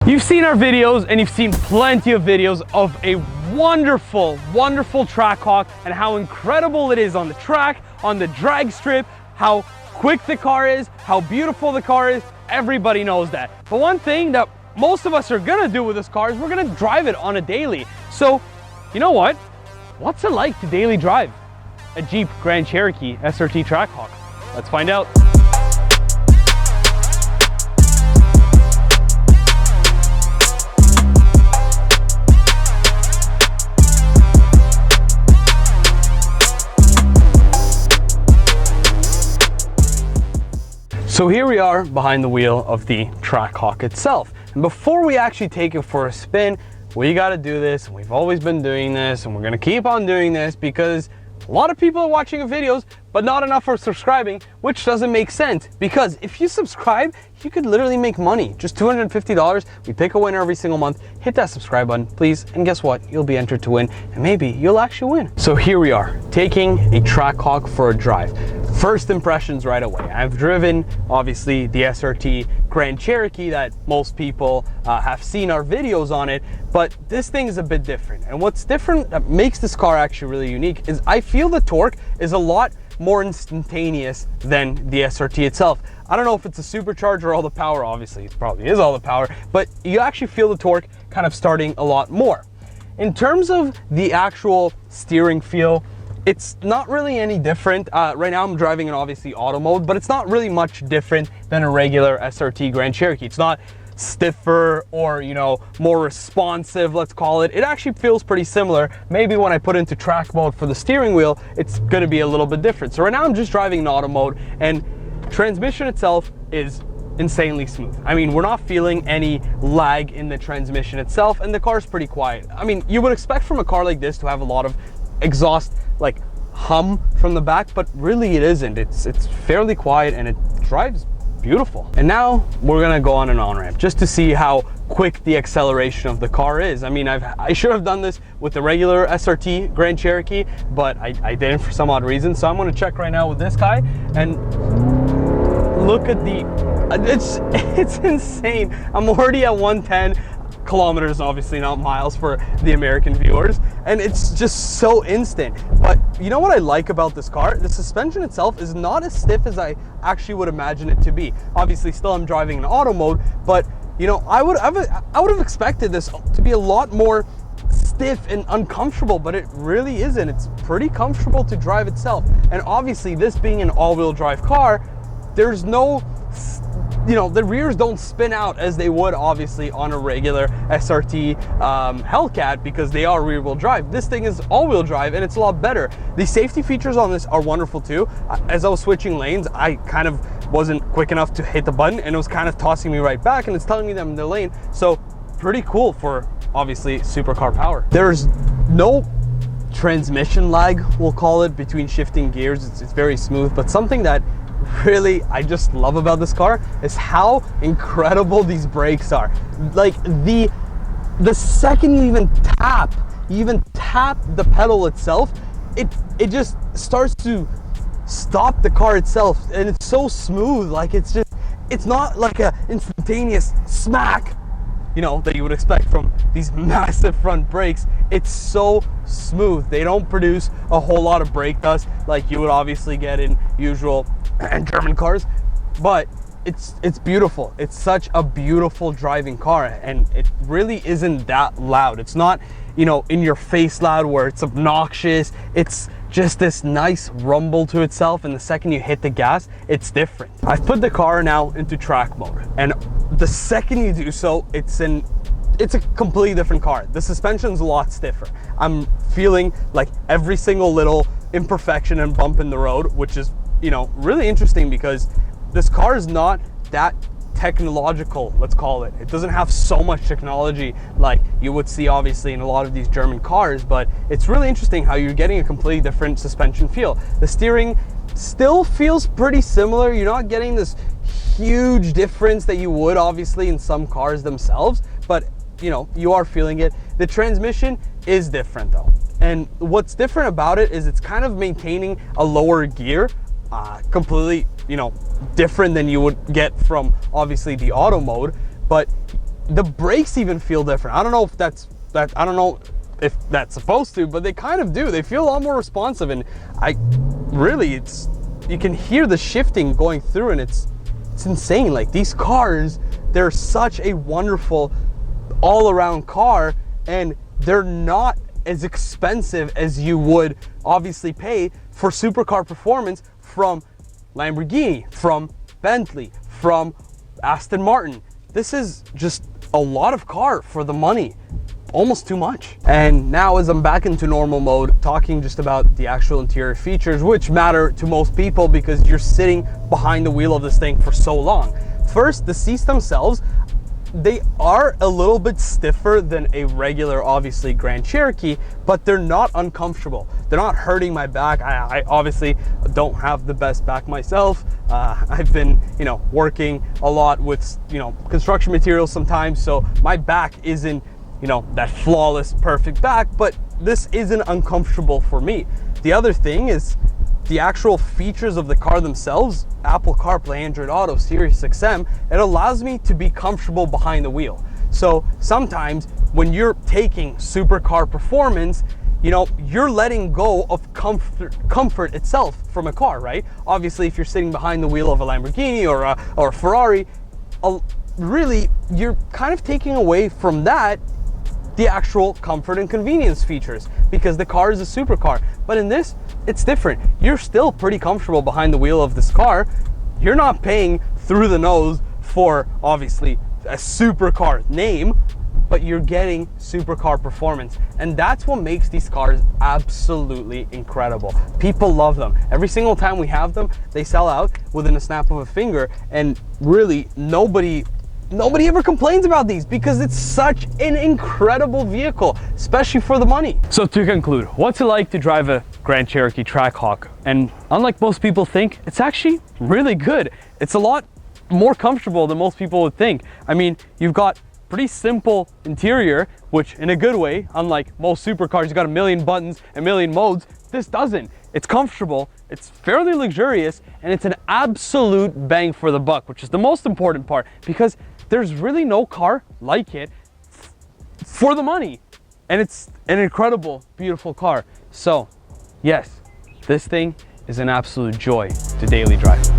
You've seen our videos and you've seen plenty of videos of a wonderful, wonderful Trackhawk and how incredible it is on the track, on the drag strip, how quick the car is, how beautiful the car is. Everybody knows that. But one thing that most of us are gonna do with this car is we're gonna drive it on a daily. So, you know what? What's it like to daily drive a Jeep Grand Cherokee SRT Trackhawk? Let's find out. So here we are behind the wheel of the Trackhawk itself. And before we actually take it for a spin, we got to do this. And we've always been doing this, and we're going to keep on doing this because a lot of people are watching our videos, but not enough are subscribing, which doesn't make sense. Because if you subscribe, you could literally make money. Just $250. We pick a winner every single month. Hit that subscribe button, please. And guess what? You'll be entered to win, and maybe you'll actually win. So here we are, taking a Trackhawk for a drive. First impressions right away. I've driven, obviously, the SRT Grand Cherokee that most people have seen our videos on it, but this thing is a bit different. And what's different that makes this car actually really unique is I feel the torque is a lot more instantaneous than the SRT itself. I don't know if it's a supercharger or all the power, obviously it probably is all the power, but you actually feel the torque kind of starting a lot more. In terms of the actual steering feel, it's not really any different. Right now I'm driving in obviously auto mode, but it's not really much different than a regular SRT Grand Cherokee. It's not stiffer or, you know, more responsive, let's call it. It actually feels pretty similar. Maybe when I put into track mode for the steering wheel, it's gonna be a little bit different. So right now I'm just driving in auto mode, and transmission itself is insanely smooth. I mean, we're not feeling any lag in the transmission itself, and the car's pretty quiet. I mean, you would expect from a car like this to have a lot of exhaust, like hum from the back, but really it isn't. It's fairly quiet and it drives beautiful. And now we're gonna go on an on-ramp just to see how quick the acceleration of the car is. I mean, I should have done this with the regular SRT Grand Cherokee, but I didn't for some odd reason. So I'm gonna check right now with this guy and look at the, it's insane. I'm already at 110 kilometers, obviously not miles for the American viewers, and it's just so instant. But you know what I like about this car? The suspension itself is not as stiff as I actually would imagine it to be. Obviously still I'm driving in auto mode, but you know, I would have expected this to be a lot more stiff and uncomfortable, but it really isn't. It's pretty comfortable to drive itself. And obviously this being an all-wheel drive car, there's no, you know, the rears don't spin out as they would obviously on a regular SRT Hellcat because they are rear wheel drive. This thing is all wheel drive and it's a lot better. The safety features on this are wonderful too. As I was switching lanes, I kind of wasn't quick enough to hit the button and it was kind of tossing me right back, and it's telling me that I'm in the lane. So pretty cool for obviously supercar power. There's no transmission lag, we'll call it, between shifting gears. It's very smooth, but something that really I just love about this car is how incredible these brakes are. Like the second you even tap the pedal itself, it just starts to stop the car itself, and it's so smooth. Like it's not like a instantaneous smack, you know, that you would expect from these massive front brakes. It's so smooth. They don't produce a whole lot of brake dust like you would obviously get in usual German cars, but it's beautiful. It's such a beautiful driving car, and it really isn't that loud. It's not, you know, in your face loud where it's obnoxious. It's just this nice rumble to itself, and the second you hit the gas, it's different. I've put the car now into track mode, and the second you do so, it's a completely different car. The suspension's a lot stiffer. I'm feeling like every single little imperfection and bump in the road, which is, you know, really interesting because this car is not that technological, let's call it. It doesn't have so much technology like you would see obviously in a lot of these German cars, but it's really interesting how you're getting a completely different suspension feel. The steering still feels pretty similar. You're not getting this huge difference that you would obviously in some cars themselves, but you know, you are feeling it. The transmission is different though. And what's different about it is it's kind of maintaining a lower gear, completely, you know, different than you would get from obviously the auto mode, but the brakes even feel different. I don't know if I don't know if that's supposed to, but they kind of do. They feel a lot more responsive, and you can hear the shifting going through, and it's insane. Like, these cars, they're such a wonderful all-around car, and they're not as expensive as you would obviously pay for supercar performance from Lamborghini, from Bentley, from Aston Martin. This is just a lot of car for the money, almost too much. And now, as I'm back into normal mode, talking just about the actual interior features, which matter to most people because you're sitting behind the wheel of this thing for so long. First, the seats themselves, they are a little bit stiffer than a regular, obviously, Grand Cherokee, but they're not uncomfortable. They're not hurting my back. I obviously don't have the best back myself. I've been, working a lot with, construction materials sometimes, so my back isn't, that flawless, perfect back, but this isn't uncomfortable for me. The other thing is the actual features of the car themselves. Apple CarPlay, Android Auto, Sirius XM, it allows me to be comfortable behind the wheel. So sometimes when you're taking supercar performance, you're letting go of comfort itself from a car, right? Obviously, if you're sitting behind the wheel of a Lamborghini or a Ferrari, really, you're kind of taking away from that the actual comfort and convenience features, because the car is a supercar. But in this, it's different. You're still pretty comfortable behind the wheel of this car. You're not paying through the nose for, obviously, a supercar name, but you're getting supercar performance. And that's what makes these cars absolutely incredible. People love them. Every single time we have them, they sell out within a snap of a finger. And really, nobody ever complains about these because it's such an incredible vehicle, especially for the money. So to conclude, what's it like to drive a Grand Cherokee Trackhawk? And unlike most people think, it's actually really good. It's a lot more comfortable than most people would think. I mean, you've got pretty simple interior, which in a good way, unlike most supercars, you've got a million buttons, a million modes. This doesn't. It's comfortable, it's fairly luxurious, and it's an absolute bang for the buck, which is the most important part, because there's really no car like it for the money. And it's an incredible, beautiful car. So yes, this thing is an absolute joy to daily drive.